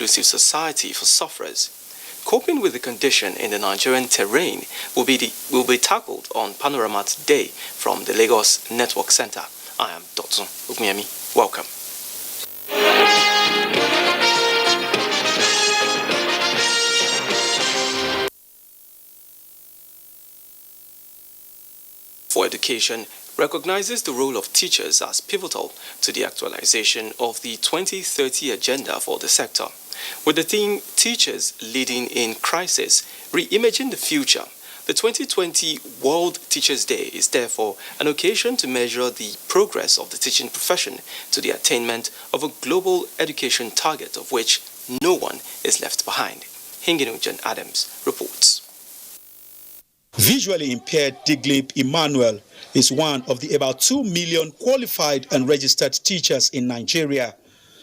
inclusive society for sufferers. Coping with the condition in the Nigerian terrain will be tackled on Panorama today from the Lagos Network Center. I am Dotson Ukmiemi. Welcome. For Education recognizes the role of teachers as pivotal to the actualization of the 2030 agenda for the sector. With the theme Teachers Leading in Crisis, Reimagine the Future, the 2020 World Teachers' Day is therefore an occasion to measure the progress of the teaching profession to the attainment of a global education target of which no one is left behind. Hinginujan Adams reports. Visually impaired Diglip Emmanuel is one of the about 2 million qualified and registered teachers in Nigeria.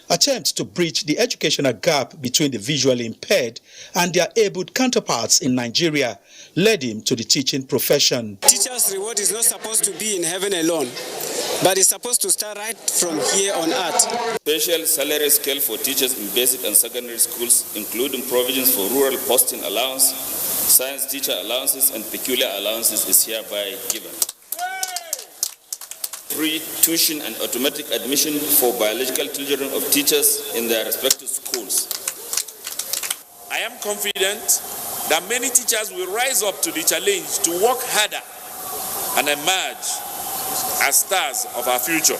Attempts to bridge the educational gap between the visually impaired and their abled counterparts in Nigeria led him to the teaching profession. Teachers' reward is not supposed to be in heaven alone, but it's supposed to start right from here on earth. Special salary scale for teachers in basic and secondary schools, including provisions for rural posting allowance, science teacher allowances, and peculiar allowances is hereby given. Free tuition and automatic admission for biological children of teachers in their respective schools. I am confident that many teachers will rise up to the challenge to work harder and emerge as stars of our future.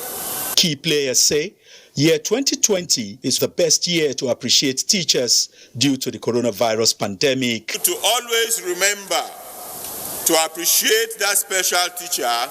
Key players say year 2020 is the best year to appreciate teachers due to the coronavirus pandemic. To always remember to appreciate that special teacher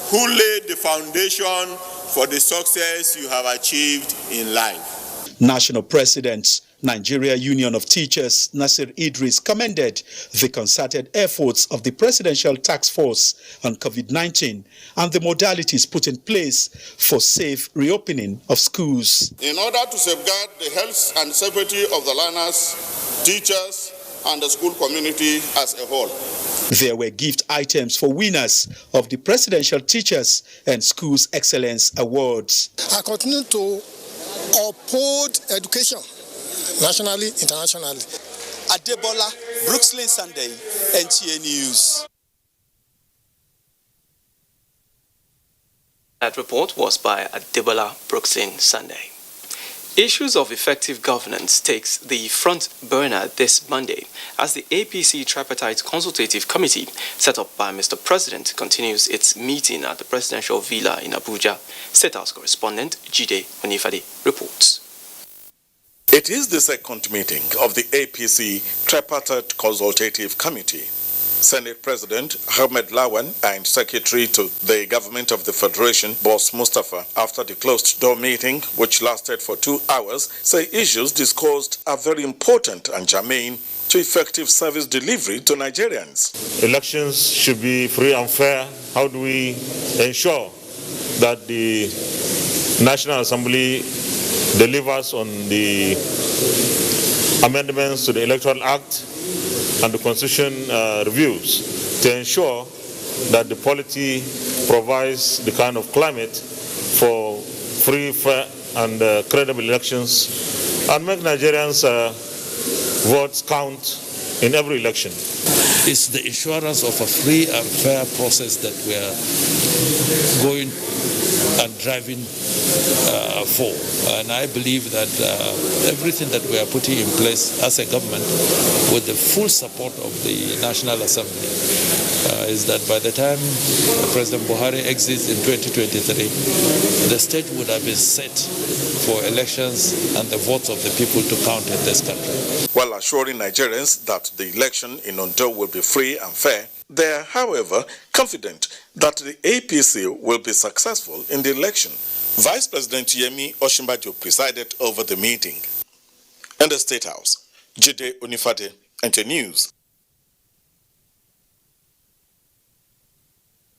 who laid the foundation for the success you have achieved in life. National President, Nigeria Union of Teachers, Nasir Idris, commended the concerted efforts of the Presidential Task Force on COVID-19 and the modalities put in place for safe reopening of schools. In order to safeguard the health and safety of the learners, teachers, and the school community as a whole. There were gift items for winners of the Presidential Teachers and Schools Excellence Awards. I continue to uphold education nationally, internationally. Adebola, Brooklyn Sunday, NTA News. That report was by Adebola Brooklyn Sunday. Issues of effective governance takes the front burner this Monday as the APC Tripartite Consultative Committee set up by Mr. President continues its meeting at the Presidential Villa in Abuja. State House correspondent Jide Onifade reports. It is the second meeting of the APC Tripartite Consultative Committee. Senate President Ahmed Lawan and Secretary to the Government of the Federation, Boss Mustafa, after the closed-door meeting, which lasted for 2 hours, say issues discussed are very important and germane to effective service delivery to Nigerians. Elections should be free and fair. How do we ensure that the National Assembly delivers on the amendments to the Electoral Act and the Constitution reviews to ensure that the polity provides the kind of climate for free, fair, and credible elections and make Nigerians' votes count in every election. It's the assurance of a free and fair process that we are going and driving for. And I believe that everything that we are putting in place as a government with the full support of the National Assembly is that by the time President Buhari exits in 2023, the stage would have been set for elections and the votes of the people to count in this country. While assuring Nigerians that the election in Ondo will be free and fair, they are, however, confident that the APC will be successful in the election. Vice President Yemi Osinbajo presided over the meeting. In the State House, Jide Onifade, NTA News.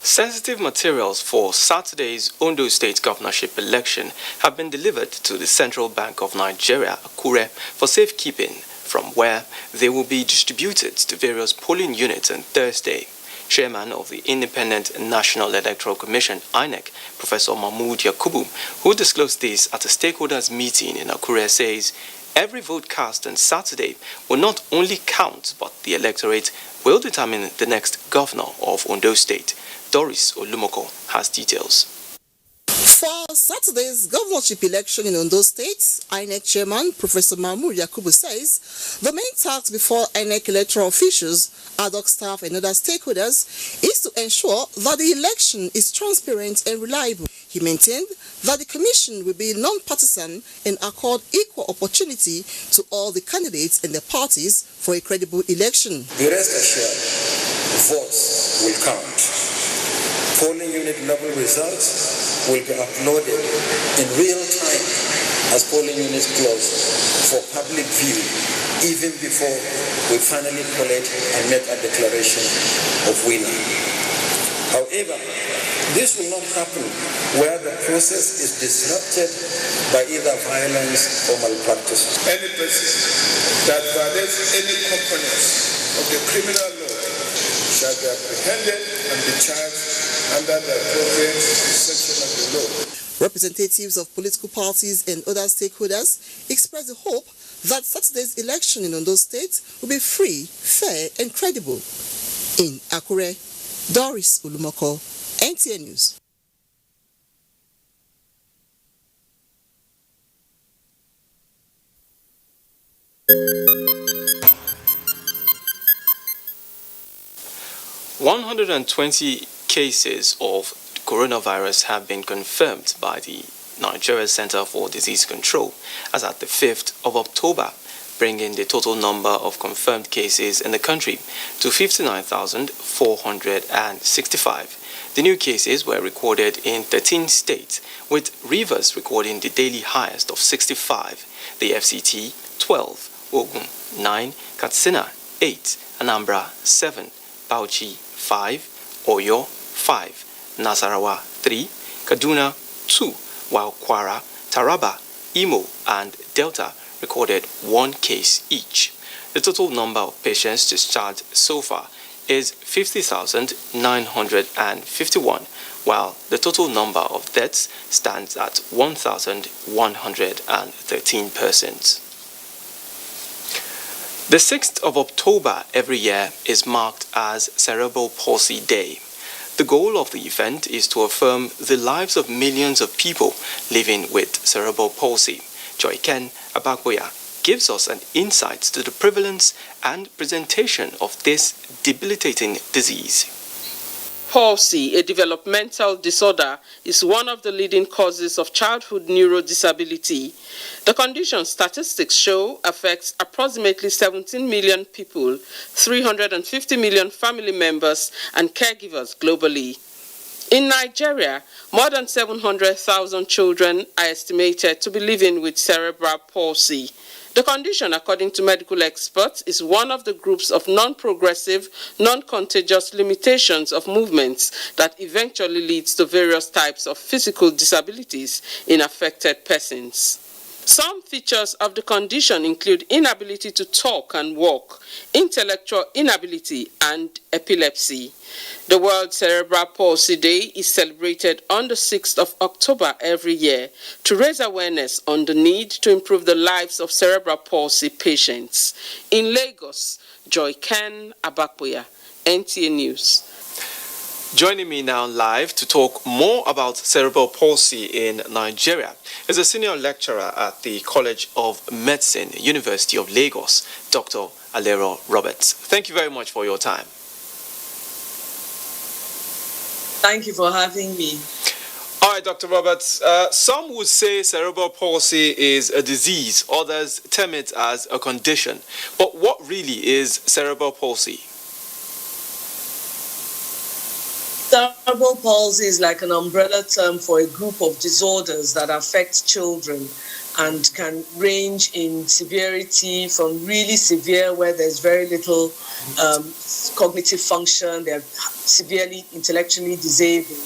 Sensitive materials for Saturday's Ondo State governorship election have been delivered to the Central Bank of Nigeria, Akure, for safekeeping, from where they will be distributed to various polling units on Thursday. Chairman of the Independent National Electoral Commission, INEC, Professor Mahmoud Yakubu, who disclosed this at a stakeholders meeting in Akure, says every vote cast on Saturday will not only count, but the electorate will determine the next governor of Ondo State. Doris Olumoko has details. For Saturday's governorship election in Ondo State, INEC Chairman Professor Mahmoud Yakubu says the main task before INEC electoral officials, ad hoc staff and other stakeholders is to ensure that the election is transparent and reliable. He maintained that the commission will be non-partisan and accord equal opportunity to all the candidates and their parties for a credible election. Be rest assured, votes will count. Polling unit level results will be uploaded in real time as polling units close for public view, even before we finally collect and make a declaration of winner. However, this will not happen where the process is disrupted by either violence or malpractice. Any person that violates any components of the criminal law shall be apprehended and be charged under the appropriate section of the law. Representatives of political parties and other stakeholders expressed the hope that Saturday's election in Ondo State will be free, fair and credible. In Akure, Doris Olumoko, NTA News. "120 cases of coronavirus have been confirmed by the Nigerian Center for Disease Control as at the 5th of October, bringing the total number of confirmed cases in the country to 59,465. The new cases were recorded in 13 states, with Rivers recording the daily highest of 65, the FCT 12, Ogun 9, Katsina 8, Anambra 7, Bauchi 5, Oyo 5, Nasarawa 3, Kaduna 2, while Kwara, Taraba, Imo and Delta recorded 1 case each. The total number of patients discharged so far is 50,951, while the total number of deaths stands at 1,113 persons. The 6th of October every year is marked as Cerebral Palsy Day. The goal of the event is to affirm the lives of millions of people living with cerebral palsy. Joy Ken Abakboya gives us an insight to the prevalence and presentation of this debilitating disease. Palsy, a developmental disorder, is one of the leading causes of childhood neurodisability. The condition, statistics show, affects approximately 17 million people, 350 million family members and caregivers globally. In Nigeria, more than 700,000 children are estimated to be living with cerebral palsy. The condition, according to medical experts, is one of the groups of non-progressive, non-contagious limitations of movements that eventually leads to various types of physical disabilities in affected persons. Some features of the condition include inability to talk and walk, intellectual inability, and epilepsy. The World Cerebral Palsy Day is celebrated on the 6th of October every year to raise awareness on the need to improve the lives of cerebral palsy patients. In Lagos, Joy Ken Abakboya, NTA News. Joining me now live to talk more about cerebral palsy in Nigeria is a senior lecturer at the College of Medicine, University of Lagos, Dr. Alero Roberts. Thank you very much for your time. Thank you for having me. All right, Dr. Roberts, some would say cerebral palsy is a disease, others term it as a condition. But what really is cerebral palsy? Cerebral palsy is like an umbrella term for a group of disorders that affect children and can range in severity from really severe, where there's very little cognitive function, they're severely intellectually disabled,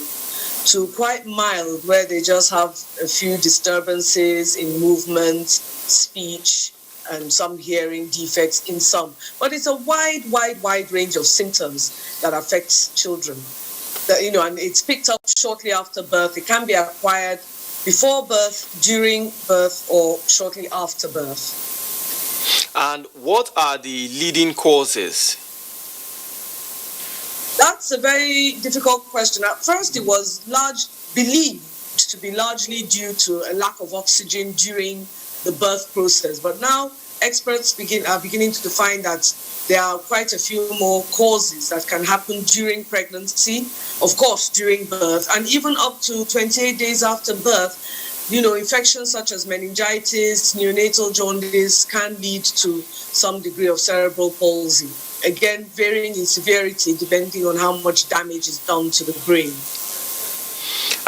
to quite mild, where they just have a few disturbances in movement, speech, and some hearing defects in some. But it's a wide range of symptoms that affects children. And it's picked up shortly after birth. It can be acquired before birth, during birth, or shortly after birth. And what are the leading causes? That's a very difficult question. At first, it was believed to be largely due to a lack of oxygen during the birth process. But now experts are beginning to find that there are quite a few more causes that can happen during pregnancy, of course, during birth, and even up to 28 days after birth. Infections such as meningitis, neonatal jaundice can lead to some degree of cerebral palsy. Again, varying in severity depending on how much damage is done to the brain.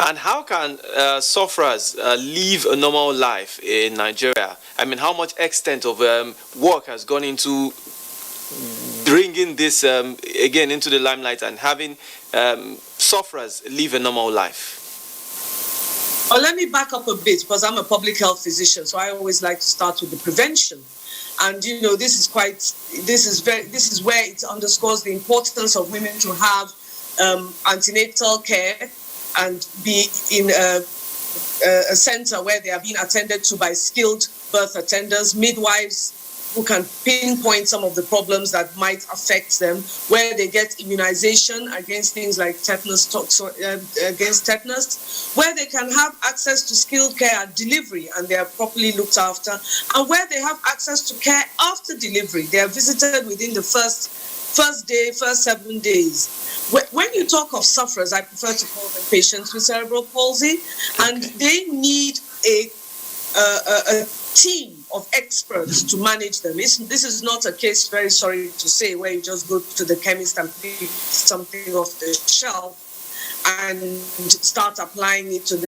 And how can sufferers live a normal life in Nigeria? I mean, how much extent of work has gone into bringing this again into the limelight and having sufferers live a normal life? Well, let me back up a bit because I'm a public health physician, so I always like to start with the prevention. And this is where it underscores the importance of women to have antenatal care and be in a center where they are being attended to by skilled birth attenders, midwives who can pinpoint some of the problems that might affect them, where they get immunization against things like tetanus, where they can have access to skilled care at delivery and they are properly looked after, and where they have access to care after delivery. They are visited within the first 7 days. When you talk of sufferers, I prefer to call them patients with cerebral palsy, and they need a team of experts to manage them. This is not a case, very sorry to say, where you just go to the chemist and pick something off the shelf and start applying it to the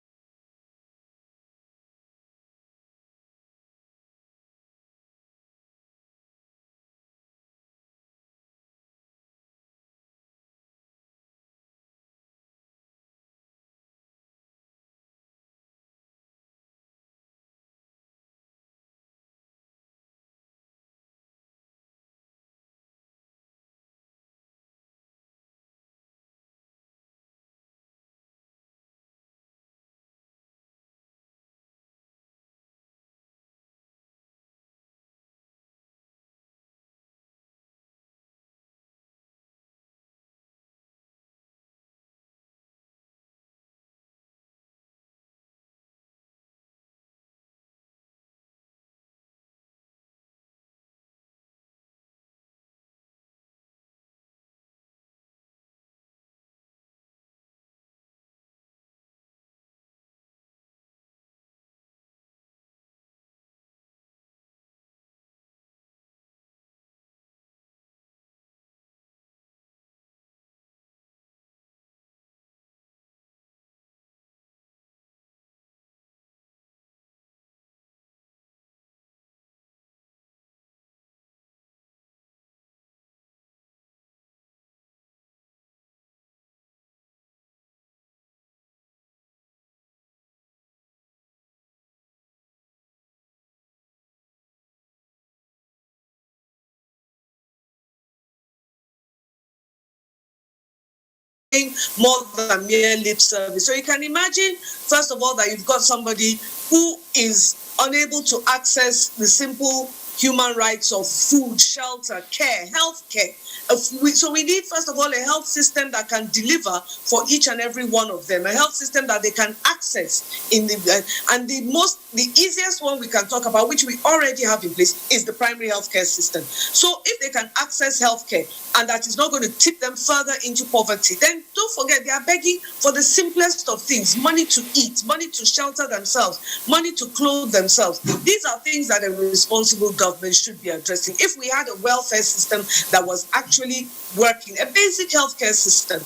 more than mere lip service. So you can imagine, first of all, that you've got somebody who is unable to access the simple human rights of food, shelter, care, health care. So we need, first of all, a health system that can deliver for each and every one of them, a health system that they can access and the easiest one we can talk about, which we already have in place, is the primary health care system. So if they can access health care and that is not going to tip them further into poverty, then don't forget they are begging for the simplest of things: money to eat, money to shelter themselves, money to clothe themselves. These are things that a responsible government should be addressing. If we had a welfare system that was actually working, a basic healthcare system,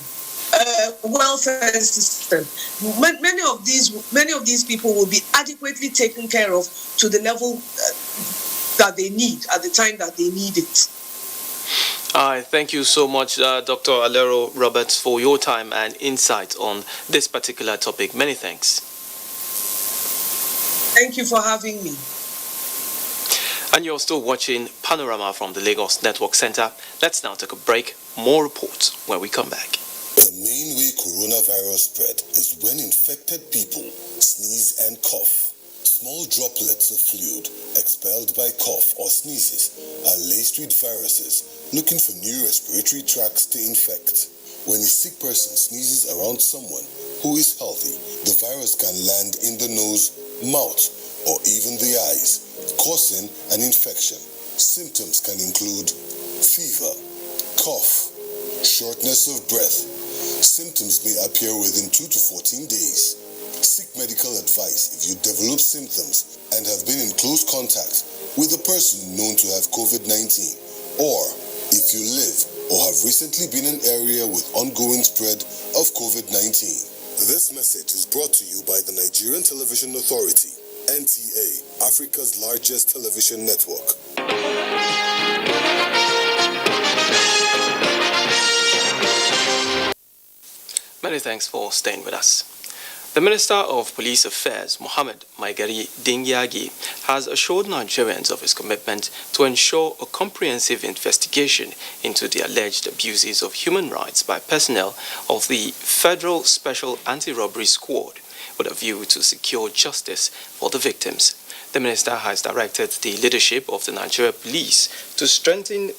welfare system, many of these people will be adequately taken care of to the level that they need at the time that they need it. Thank you so much, Dr. Alero Roberts, for your time and insight on this particular topic. Many thanks. Thank you for having me. And you're still watching Panorama from the Lagos Network Center. Let's now take a break. More reports when we come back. The main way coronavirus spread is when infected people sneeze and cough. Small droplets of fluid expelled by cough or sneezes are laced with viruses looking for new respiratory tracts to infect. When a sick person sneezes around someone who is healthy, the virus can land in the nose, mouth, or even the eyes, causing an infection. Symptoms can include fever, cough, shortness of breath. Symptoms may appear within 2 to 14 days. Seek medical advice if you develop symptoms and have been in close contact with a person known to have COVID-19, or if you live or have recently been in an area with ongoing spread of COVID-19. This message is brought to you by the Nigerian Television Authority, NTA, Africa's largest television network. Many thanks for staying with us. The Minister of Police Affairs, Mohammed Maigari Dingyagi, has assured Nigerians of his commitment to ensure a comprehensive investigation into the alleged abuses of human rights by personnel of the Federal Special Anti-Robbery Squad, with a view to secure justice for the victims. The minister has directed the leadership of the Nigerian police to strengthen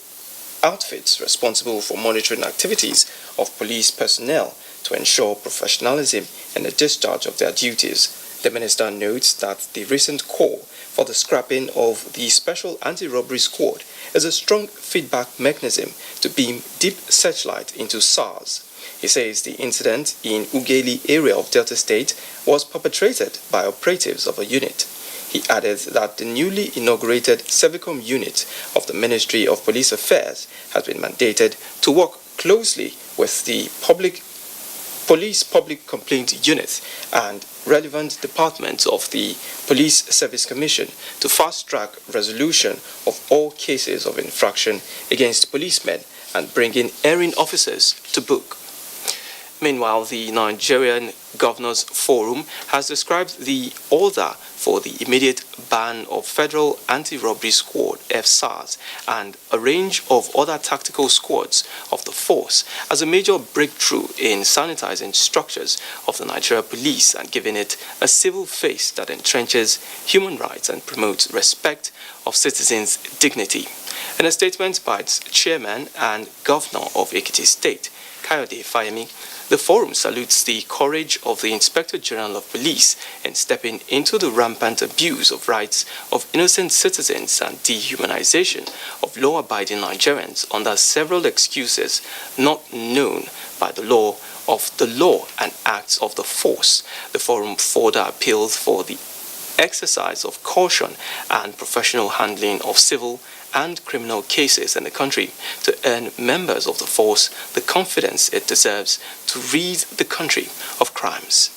outfits responsible for monitoring activities of police personnel to ensure professionalism and the discharge of their duties. The minister notes that the recent call for the scrapping of the Special Anti-Robbery Squad is a strong feedback mechanism to beam deep searchlight into SARS. He says the incident in Ugeli area of Delta State was perpetrated by operatives of a unit. He added that the newly inaugurated Civicom unit of the Ministry of Police Affairs has been mandated to work closely with the Police Public Complaint Unit and relevant departments of the Police Service Commission to fast-track resolution of all cases of infraction against policemen and bringing erring officers to book. Meanwhile, the Nigerian Governors Forum has described the order for the immediate ban of Federal Anti-Robbery Squad, FSARS, and a range of other tactical squads of the force as a major breakthrough in sanitizing structures of the Nigeria police and giving it a civil face that entrenches human rights and promotes respect of citizens' dignity. In a statement by its chairman and governor of Ekiti State, Kayode Fayemi, the forum salutes the courage of the Inspector General of Police in stepping into the rampant abuse of rights of innocent citizens and dehumanization of law-abiding Nigerians under several excuses not known by the law of the law and acts of the force. The forum further appealed for the exercise of caution and professional handling of civil and criminal cases in the country to earn members of the force the confidence it deserves to rid the country of crimes.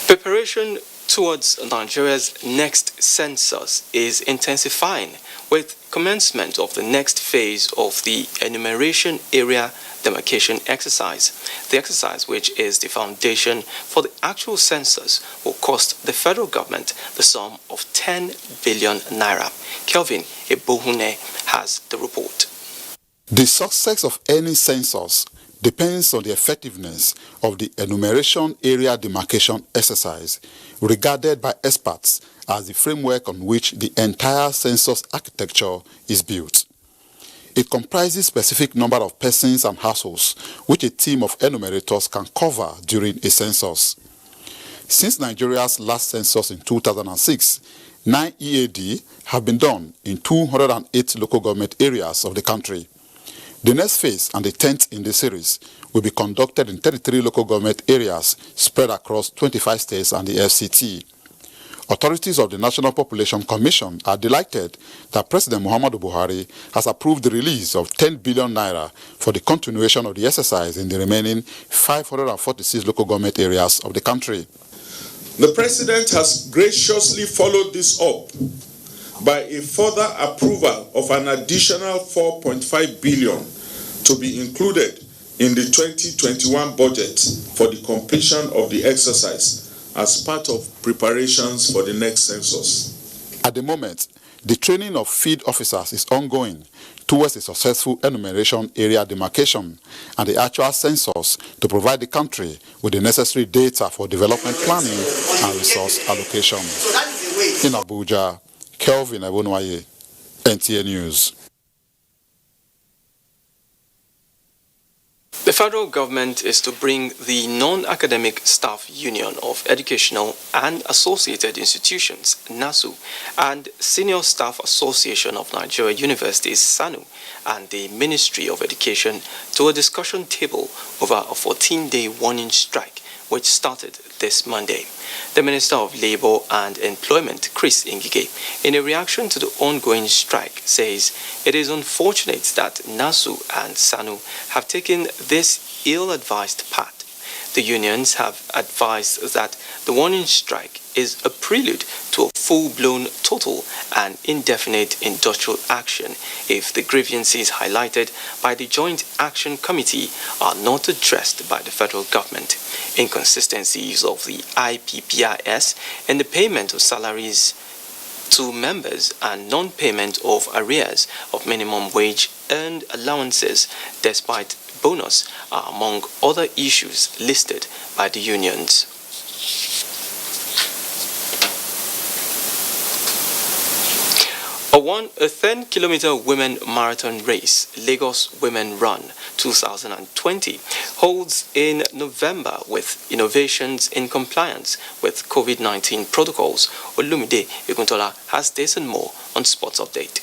Preparation towards Nigeria's next census is intensifying with commencement of the next phase of the enumeration area demarcation exercise. The exercise, which is the foundation for the actual census, will cost the federal government the sum of 10 billion naira. Kelvin Ebohune has the report. The success of any census depends on the effectiveness of the enumeration area demarcation exercise, regarded by experts as the framework on which the entire census architecture is built. It comprises specific number of persons and households which a team of enumerators can cover during a census. Since Nigeria's last census in 2006, 9 EAD have been done in 208 local government areas of the country. The next phase, and the 10th in the series, will be conducted in 33 local government areas spread across 25 states and the FCT. Authorities of the National Population Commission are delighted that President Muhammadu Buhari has approved the release of 10 billion naira for the continuation of the exercise in the remaining 546 local government areas of the country. The President has graciously followed this up by a further approval of an additional 4.5 billion to be included in the 2021 budget for the completion of the exercise as part of preparations for the next census. At the moment, The training of field officers is ongoing towards a successful enumeration area demarcation and the actual census to provide the country with the necessary data for development planning and resource allocation. In Abuja, Kelvin Ebonwaye, NTA News. The federal government is to bring the Non-Academic Staff Union of Educational and Associated Institutions, NASU, and Senior Staff Association of Nigeria Universities, SANU, and the Ministry of Education to a discussion table over a 14-day warning strike, which started this Monday. The Minister of Labour and Employment, Chris Ngige, in a reaction to the ongoing strike, says it is unfortunate that NASU and SANU have taken this ill-advised path. The unions have advised that the warning strike is a prelude to a full-blown, total and indefinite industrial action if the grievances highlighted by the Joint Action Committee are not addressed by the federal government. Inconsistencies of the IPPIS in the payment of salaries to members and non-payment of arrears of minimum wage earned allowances despite bonus are among other issues listed by the unions. A 10-kilometer women marathon race, Lagos Women Run 2020, holds in November with innovations in compliance with COVID-19 protocols. Olumide Iguntola has this and more on Sports Update.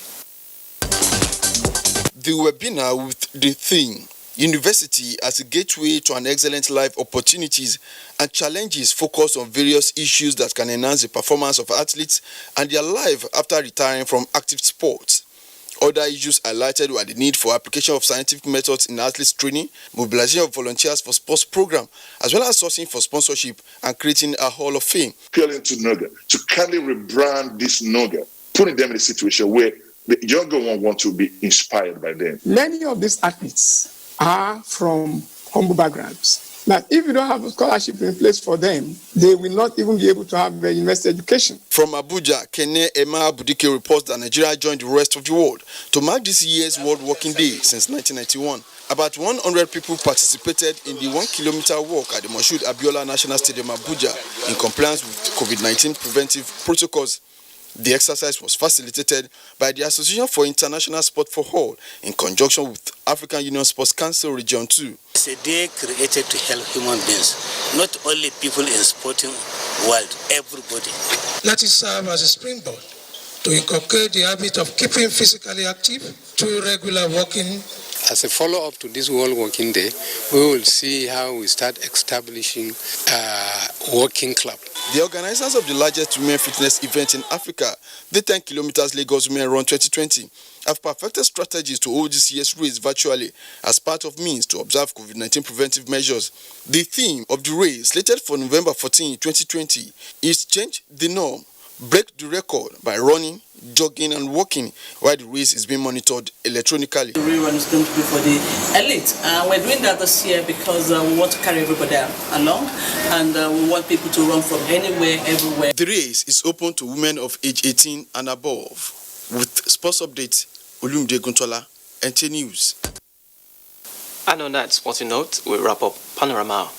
The webinar with the theme University as a gateway to an excellent life opportunities and challenges focus on various issues that can enhance the performance of athletes and their life after retiring from active sports. Other issues highlighted were the need for application of scientific methods in athletes training, mobilization of volunteers for sports program, as well as sourcing for sponsorship and creating a Hall of Fame. Appealing to NOGA to kindly rebrand this NOGA, putting them in a situation where the younger one want to be inspired by them. Many of these athletes are from humble backgrounds. Now, if you don't have a scholarship in place for them, they will not even be able to have a university education. From Abuja, Kene Emma Budike reports that Nigeria joined the rest of the world to mark this year's World Walking Day since 1991. About 100 people participated in the 1-kilometer walk at the Moshood Abiola National Stadium, Abuja, in compliance with COVID-19 preventive protocols. The exercise was facilitated by the Association for International Sport for All in conjunction with African Union Sports Council Region 2. It's a day created to help human beings, not only people in sporting world, everybody. Let it serve as a springboard to inculcate the habit of keeping physically active through regular walking. As a follow-up to this World Walking Day, we will see how we start establishing a walking club. The organizers of the largest women fitness event in Africa, the 10 kilometers Lagos Women Run 2020, have perfected strategies to hold this year's race virtually as part of means to observe COVID-19 preventive measures. The theme of the race, slated for November 14, 2020, is Change the Norm, Break the Record by running, jogging and walking while the race is being monitored electronically. The rerun is going to be for the elite. We're doing that this year because we want to carry everybody along and we want people to run from anywhere, everywhere. The race is open to women of age 18 and above. With sports updates, Olumide Guntola, NTA News. And on that sporting note, we wrap up Panorama.